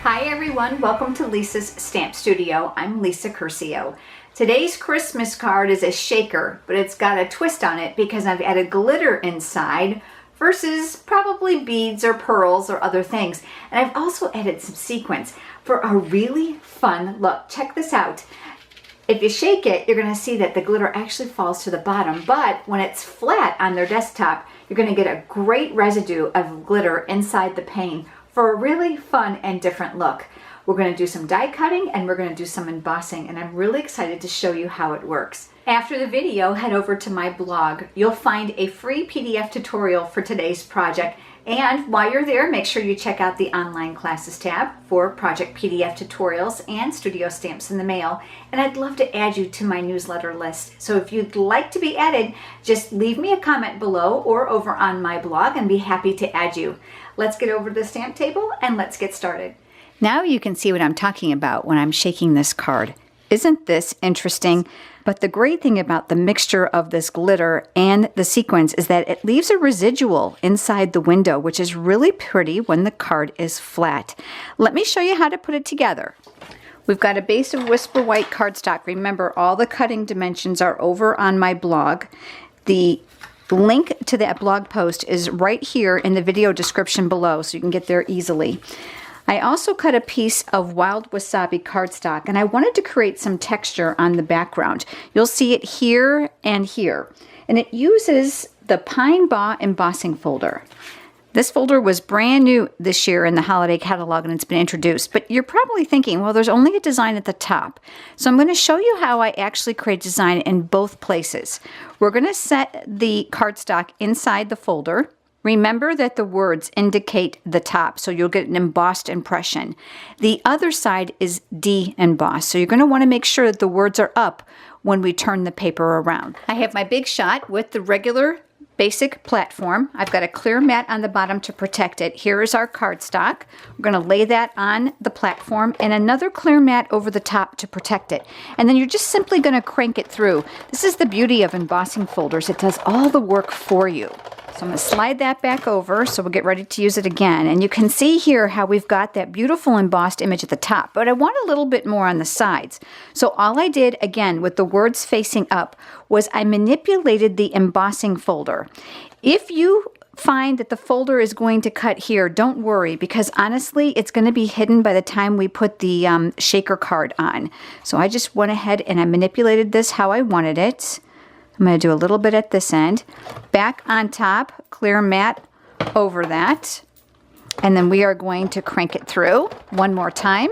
Hi everyone, welcome to Lisa's Stamp Studio. I'm Lisa Curcio. Today's Christmas card is a shaker, but it's got a twist on it because I've added glitter inside versus probably beads or pearls or other things. And I've also added some sequins for a really fun look. Check this out. If you shake it, you're going to see that the glitter actually falls to the bottom, but when it's flat on their desktop, you're going to get a great residue of glitter inside the pane for a really fun and different look. We're going to do some die cutting and we're going to do some embossing, and I'm really excited to show you how it works. After the video, head over to my blog. You'll find a free PDF tutorial for today's project, and while you're there, make sure you check out the online classes tab for project PDF tutorials and studio stamps in the mail. And I'd love to add you to my newsletter list. So if you'd like to be added, just leave me a comment below or over on my blog and be happy to add you. Let's get over to the stamp table and let's get started. Now you can see what I'm talking about when I'm shaking this card. Isn't this interesting? But the great thing about the mixture of this glitter and the sequins is that it leaves a residual inside the window, which is really pretty when the card is flat. Let me show you how to put it together. We've got a base of Whisper White cardstock. Remember, all the cutting dimensions are over on my blog. The link to that blog post is right here in the video description below, so you can get there easily. I also cut a piece of wild wasabi cardstock, and I wanted to create some texture on the background. You'll see it here and here, and it uses the Pine Baa embossing folder. This folder was brand new this year in the holiday catalog, and it's been introduced, but you're probably thinking, well, there's only a design at the top. So I'm going to show you how I actually create design in both places. We're going to set the cardstock inside the folder. Remember that the words indicate the top, so you'll get an embossed impression. The other side is de-embossed, so you're going to want to make sure that the words are up when we turn the paper around. I have my Big Shot with the regular basic platform. I've got a clear mat on the bottom to protect it. Here is our cardstock. We're going to lay that on the platform and another clear mat over the top to protect it. And then you're just simply going to crank it through. This is the beauty of embossing folders. It does all the work for you. So I'm going to slide that back over so we'll get ready to use it again. And you can see here how we've got that beautiful embossed image at the top, but I want a little bit more on the sides. So all I did, again, with the words facing up, was I manipulated the embossing folder. If you find that the folder is going to cut here, don't worry, because honestly, it's going to be hidden by the time we put the shaker card on. So I just went ahead and I manipulated this how I wanted it. I'm going to do a little bit at this end. Back on top, clear mat over that. And then we are going to crank it through one more time.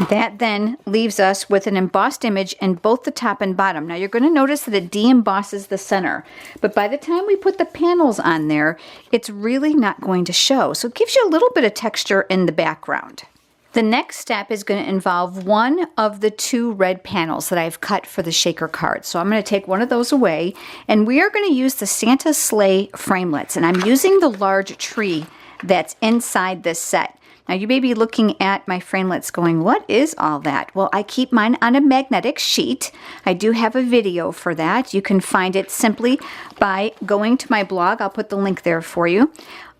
That then leaves us with an embossed image in both the top and bottom. Now you're going to notice that it de-embosses the center, but by the time we put the panels on there, it's really not going to show. So it gives you a little bit of texture in the background. The next step is going to involve one of the two red panels that I've cut for the shaker card. So I'm going to take one of those away, and we are going to use the Santa Sleigh framelits, and I'm using the large tree that's inside this set. Now you may be looking at my framelits going, what is all that? Well, I keep mine on a magnetic sheet. I do have a video for that. You can find it simply by going to my blog. I'll put the link there for you.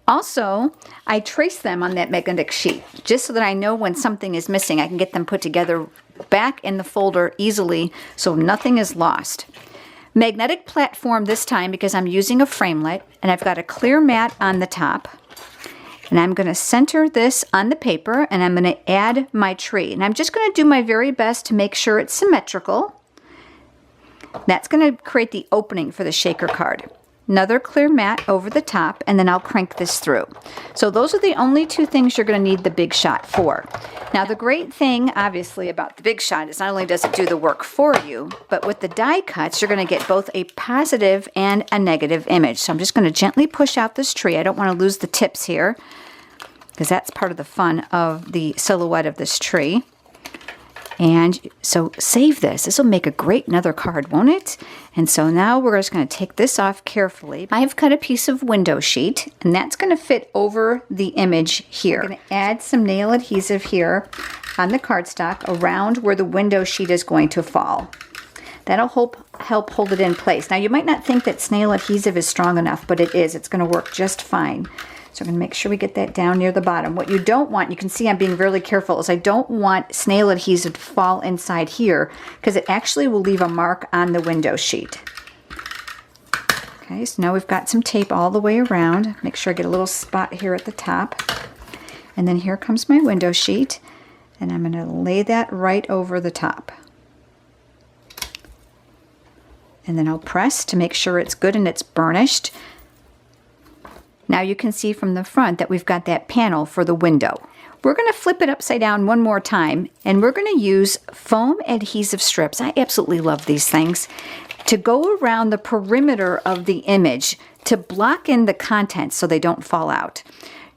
Also, I trace them on that magnetic sheet just so that I know when something is missing. I can get them put together back in the folder easily so nothing is lost. Magnetic platform this time because I'm using a framelit, and I've got a clear mat on the top. And I'm going to center this on the paper, and I'm going to add my tree. And I'm just going to do my very best to make sure it's symmetrical. That's going to create the opening for the shaker card. Another clear mat over the top, and then I'll crank this through. So those are the only two things you're going to need the Big Shot for. Now the great thing, obviously, about the Big Shot is not only does it do the work for you, but with the die cuts, you're going to get both a positive and a negative image. So I'm just going to gently push out this tree. I don't want to lose the tips here, because that's part of the fun of the silhouette of this tree. And so save this. This will make a great another card, won't it? And so now we're just going to take this off carefully. I have cut a piece of window sheet, and that's going to fit over the image here. I'm going to add some nail adhesive here on the cardstock around where the window sheet is going to fall. That'll help hold it in place. Now you might not think that snail adhesive is strong enough, but it is. It's going to work just fine. So I'm going to make sure we get that down near the bottom. What you don't want, you can see I'm being really careful, is I don't want snail adhesive to fall inside here because it actually will leave a mark on the window sheet. Okay, so now we've got some tape all the way around. Make sure I get a little spot here at the top. And then here comes my window sheet, and I'm going to lay that right over the top. And then I'll press to make sure it's good and it's burnished. Now you can see from the front that we've got that panel for the window. We're going to flip it upside down one more time, and we're going to use foam adhesive strips. I absolutely love these things, to go around the perimeter of the image to block in the contents so they don't fall out.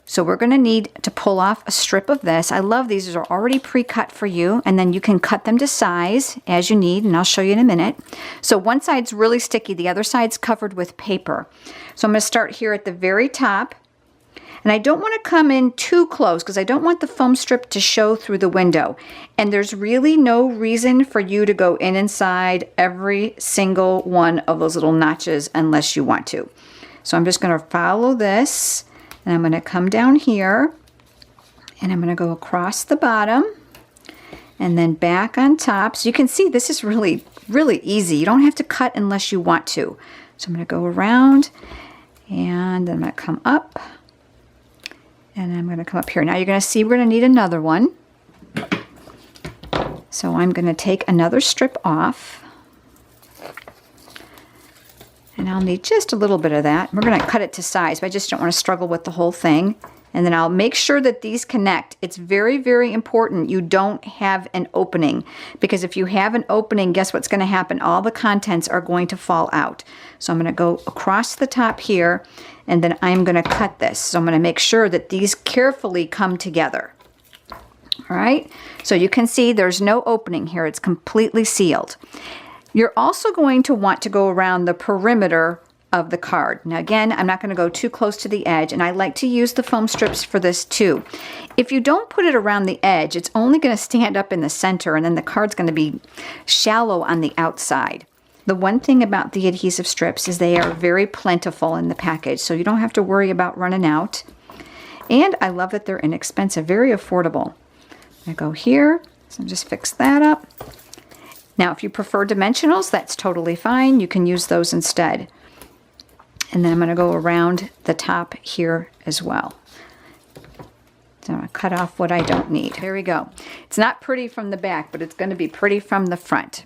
So we're going to need to pull off a strip of this. I love these. These are already pre-cut for you, and then you can cut them to size as you need, and I'll show you in a minute. So one side's really sticky, the other side's covered with paper. So I'm going to start here at the very top, and I don't want to come in too close because I don't want the foam strip to show through the window. And there's really no reason for you to go in inside every single one of those little notches unless you want to. So I'm just going to follow this. And I'm going to come down here, and I'm going to go across the bottom and then back on top. So you can see this is really, really easy. You don't have to cut unless you want to. So I'm going to go around, and then I'm going to come up, and I'm going to come up here. Now you're going to see we're going to need another one. So I'm going to take another strip off. And I'll need just a little bit of that. We're going to cut it to size, but I just don't want to struggle with the whole thing. And then I'll make sure that these connect. It's very, very important you don't have an opening, because if you have an opening, guess what's going to happen? All the contents are going to fall out. So I'm going to go across the top here, and then I'm going to cut this. So I'm going to make sure that these carefully come together. All right, so you can see there's no opening here. It's completely sealed. You're also going to want to go around the perimeter of the card. Now again, I'm not going to go too close to the edge, and I like to use the foam strips for this too. If you don't put it around the edge, it's only going to stand up in the center, and then the card's going to be shallow on the outside. The one thing about the adhesive strips is they are very plentiful in the package, so you don't have to worry about running out. And I love that they're inexpensive, very affordable. I go here, so just fix that up. Now, if you prefer dimensionals, that's totally fine. You can use those instead. And then I'm going to go around the top here as well. So I'm going to cut off what I don't need. There we go. It's not pretty from the back, but it's going to be pretty from the front.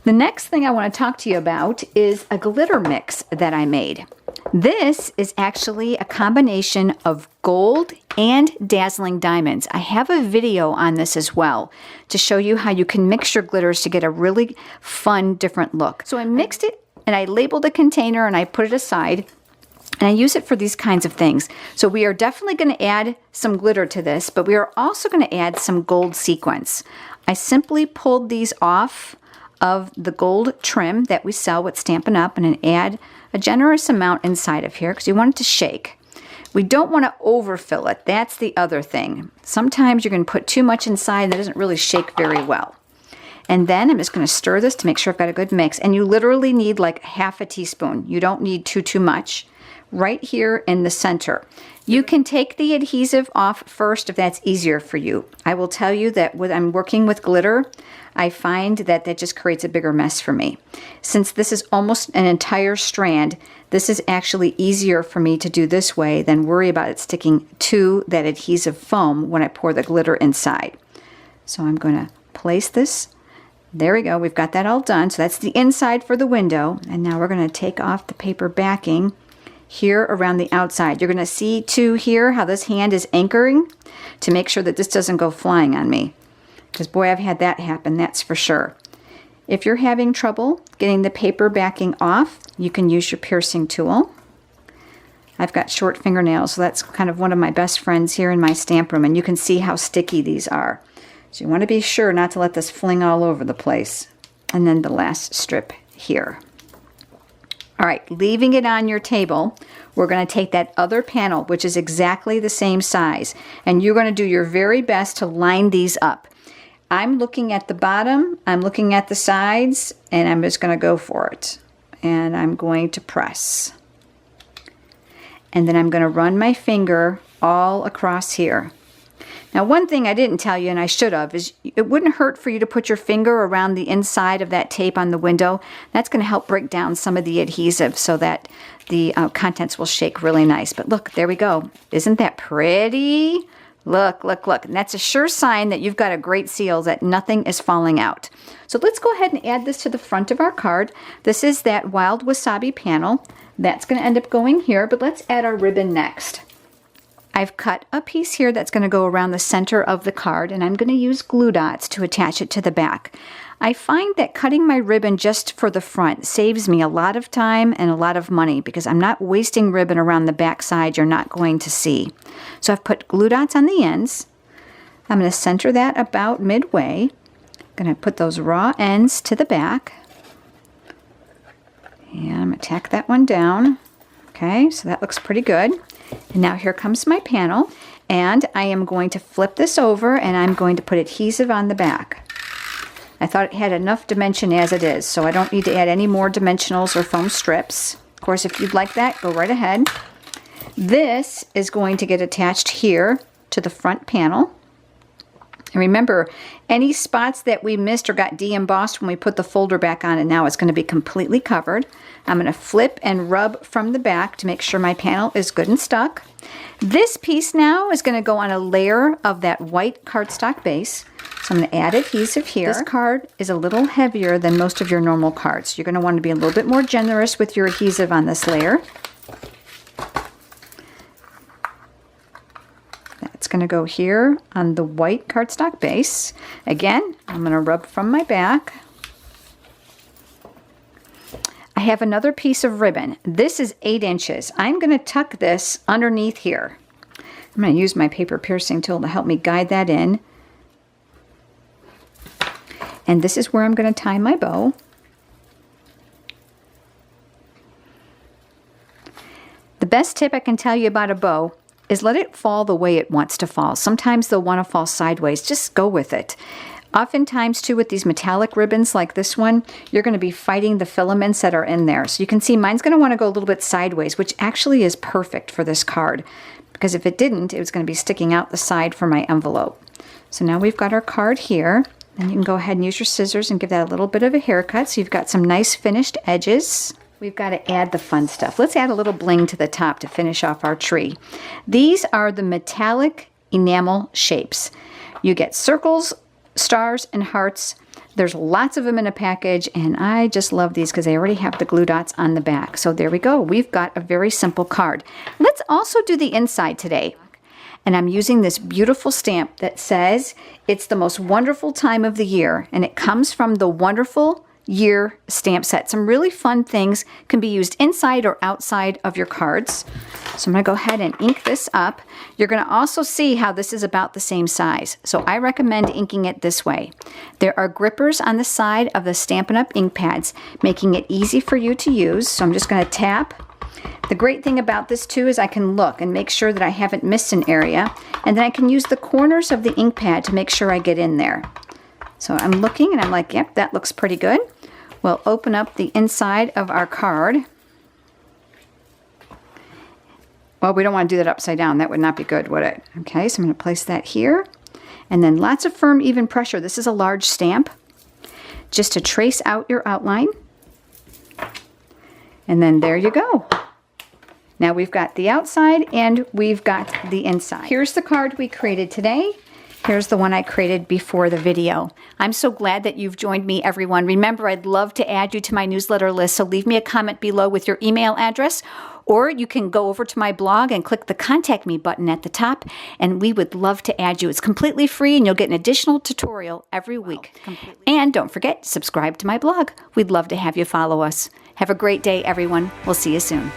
The next thing I want to talk to you about is a glitter mix that I made. This is actually a combination of gold and dazzling diamonds. I have a video on this as well to show you how you can mix your glitters to get a really fun, different look. So I mixed it, and I labeled a container, and I put it aside, and I use it for these kinds of things. So we are definitely going to add some glitter to this, but we are also going to add some gold sequins. I simply pulled these off of the gold trim that we sell with Stampin' Up! And then add a generous amount inside of here because you want it to shake. We don't want to overfill it. That's the other thing. Sometimes you're going to put too much inside that doesn't really shake very well. And then I'm just going to stir this to make sure I've got a good mix. And you literally need like half a teaspoon. You don't need too much. Right here in the center. You can take the adhesive off first if that's easier for you. I will tell you that when I'm working with glitter, I find that that just creates a bigger mess for me. Since this is almost an entire strand, this is actually easier for me to do this way than worry about it sticking to that adhesive foam when I pour the glitter inside. So I'm going to place this. There we go. We've got that all done. So that's the inside for the window. And now we're going to take off the paper backing here around the outside. You're going to see too here how this hand is anchoring to make sure that this doesn't go flying on me. Because boy, I've had that happen, that's for sure. If you're having trouble getting the paper backing off, you can use your piercing tool. I've got short fingernails, so that's kind of one of my best friends here in my stamp room, and you can see how sticky these are. So you want to be sure not to let this fling all over the place. And then the last strip here. All right, leaving it on your table, we're going to take that other panel, which is exactly the same size, and you're going to do your very best to line these up. I'm looking at the bottom, I'm looking at the sides, and I'm just going to go for it. And I'm going to press. and then I'm going to run my finger all across here. Now, one thing I didn't tell you, and I should have, is it wouldn't hurt for you to put your finger around the inside of that tape on the window. That's going to help break down some of the adhesive so that the contents will shake really nice. But look, there we go. Isn't that pretty? Look, look, look. And that's a sure sign that you've got a great seal, that nothing is falling out. So let's go ahead and add this to the front of our card. This is that wild wasabi panel. That's going to end up going here, but let's add our ribbon next. I've cut a piece here that's going to go around the center of the card, and I'm going to use glue dots to attach it to the back. I find that cutting my ribbon just for the front saves me a lot of time and a lot of money because I'm not wasting ribbon around the back side you're not going to see. So I've put glue dots on the ends. I'm going to center that about midway. I'm going to put those raw ends to the back. And I'm going to tack that one down. Okay, so that looks pretty good. And now here comes my panel, and I am going to flip this over and I'm going to put adhesive on the back. I thought it had enough dimension as it is, so I don't need to add any more dimensionals or foam strips. Of course, if you'd like that, go right ahead. This is going to get attached here to the front panel. And remember, any spots that we missed or got de-embossed when we put the folder back on, and now it's going to be completely covered. I'm going to flip and rub from the back to make sure my panel is good and stuck. This piece now is going to go on a layer of that white cardstock base. So I'm going to add adhesive here. This card is a little heavier than most of your normal cards. You're going to want to be a little bit more generous with your adhesive on this layer. It's going to go here on the white cardstock base. Again, I'm going to rub from my back. I have another piece of ribbon. This is 8 inches. I'm going to tuck this underneath here. I'm going to use my paper piercing tool to help me guide that in. And this is where I'm going to tie my bow. The best tip I can tell you about a bow is let it fall the way it wants to fall. Sometimes they'll want to fall sideways. Just go with it. Oftentimes, too, with these metallic ribbons like this one, you're going to be fighting the filaments that are in there. So you can see mine's going to want to go a little bit sideways, which actually is perfect for this card. Because if it didn't, it was going to be sticking out the side for my envelope. So now we've got our card here. And you can go ahead and use your scissors and give that a little bit of a haircut so you've got some nice finished edges. We've got to add the fun stuff. Let's add a little bling to the top to finish off our tree. These are the metallic enamel shapes. You get circles, stars, and hearts. There's lots of them in a package, and I just love these because they already have the glue dots on the back. So there we go. We've got a very simple card. Let's also do the inside today. And I'm using this beautiful stamp that says it's the most wonderful time of the year, and it comes from the Wonderful Year stamp set. Some really fun things can be used inside or outside of your cards. So I'm going to go ahead and ink this up. You're going to also see how this is about the same size. So I recommend inking it this way. There are grippers on the side of the Stampin' Up! Ink pads, making it easy for you to use. So I'm just going to tap. The great thing about this too is I can look and make sure that I haven't missed an area, and then I can use the corners of the ink pad to make sure I get in there. So I'm looking and I'm like, yep, that looks pretty good. We'll open up the inside of our card. Well, we don't want to do that upside down. That would not be good, would it? Okay, so I'm going to place that here. And then lots of firm, even pressure. This is a large stamp. Just to trace out your outline. And then there you go. Now we've got the outside and we've got the inside. Here's the card we created today. Here's the one I created before the video. I'm so glad that you've joined me, everyone. Remember, I'd love to add you to my newsletter list, so leave me a comment below with your email address, or you can go over to my blog and click the Contact Me button at the top, and we would love to add you. It's completely free, and you'll get an additional tutorial every week. And don't forget, subscribe to my blog. We'd love to have you follow us. Have a great day, everyone. We'll see you soon.